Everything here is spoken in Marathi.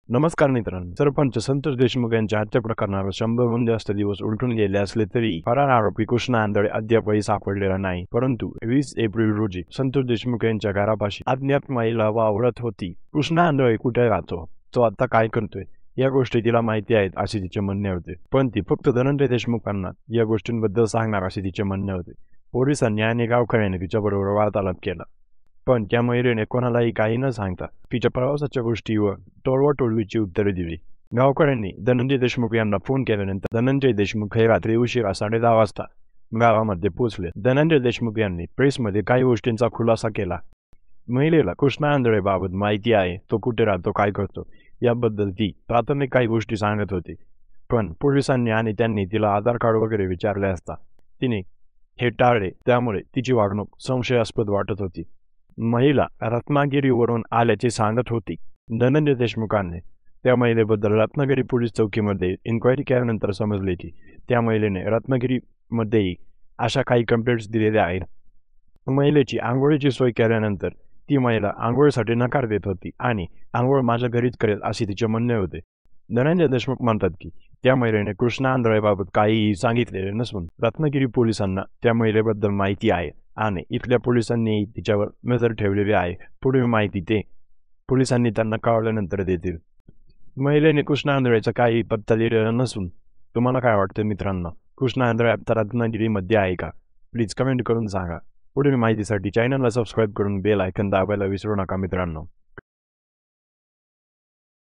नमस्कार मित्रांनो. सरपंच संतोष देशमुख यांच्या हत्या प्रकरणावर 100हून जास्त दिवस उलटून गेले असले तरी फरार आरोपी कृष्ण आंधळे अद्यापही सापडलेला नाही. परंतु 20 एप्रिल रोजी संतोष देशमुख यांच्या घरापाशी अज्ञात महिला वावरत होती. कृष्ण आंधळे कुठे राहतो, तो आता काय करतोय, या गोष्टी तिला माहिती आहेत असे तिचे म्हणणे होते. पण ती फक्त धनंजय देशमुखांना या गोष्टींबद्दल सांगणार असे तिचे म्हणणे होते. पोलिसांनी आणि गावकऱ्यांनी तिच्याबरोबर वार्तालाप केला, पण त्या महिलेने कोणालाही काही न सांगता तिच्या प्रवासाच्या गोष्टीवर टोलवाटोलवीची उत्तरे दिली. गावकऱ्यांनी धनंजय देशमुख यांना फोन केल्यानंतर धनंजय देशमुख हे रात्री उशिरा 10:30 वाजता गावामध्ये पोहोचले. धनंजय देशमुख यांनी प्रेसमध्ये काही गोष्टींचा खुलासा केला. महिलेला कृष्ण आंधळेबाबत माहिती आहे, तो कुठे राहतो, काय करतो याबद्दल ती प्राथमिक काही गोष्टी सांगत होती. पण पोलिसांनी आणि त्यांनी तिला आधार कार्ड वगैरे विचारले असता तिने हे टाळले. त्यामुळे तिची वागणूक संशयास्पद वाटत होती. महिला रत्नागिरीवरून आल्याचे सांगत होती. धनंजय देशमुखांनी त्या महिलेबद्दल रत्नागिरी पोलीस चौकीमध्ये इन्क्वायरी केल्यानंतर समजले की त्या महिलेने रत्नागिरीमध्येही अशा काही कंप्लेंट्स दिलेल्या आहेत. महिलेची आंघोळीची सोय केल्यानंतर ती महिला आंघोळीसाठी नकार देत होती आणि आंघोळ माझ्या घरीच करेल असे तिचे म्हणणे होते. धनंजय देशमुख म्हणतात की त्या महिलेने कृष्ण आंधळेबाबत काहीही सांगितलेले नसून रत्नागिरी पोलिसांना त्या महिलेबद्दल माहिती आहे आणि इथल्या पोलिसांनीही तिच्यावर नजर ठेवलेली आहे. पुढील माहिती ते पोलिसांनी त्यांना कळवल्यानंतर देतील. महिलेने कृष्ण आंधळेचा काही पत्ता दिलेला नसून तुम्हाला काय वाटतं मित्रांनो, कृष्ण आंधळे आता रत्नागिरीमध्ये आहे का? प्लीज कमेंट करून सांगा. पुढील माहितीसाठी चॅनलला सबस्क्राईब करून बेल आयकॉन दाबायला विसरू नका मित्रांनो.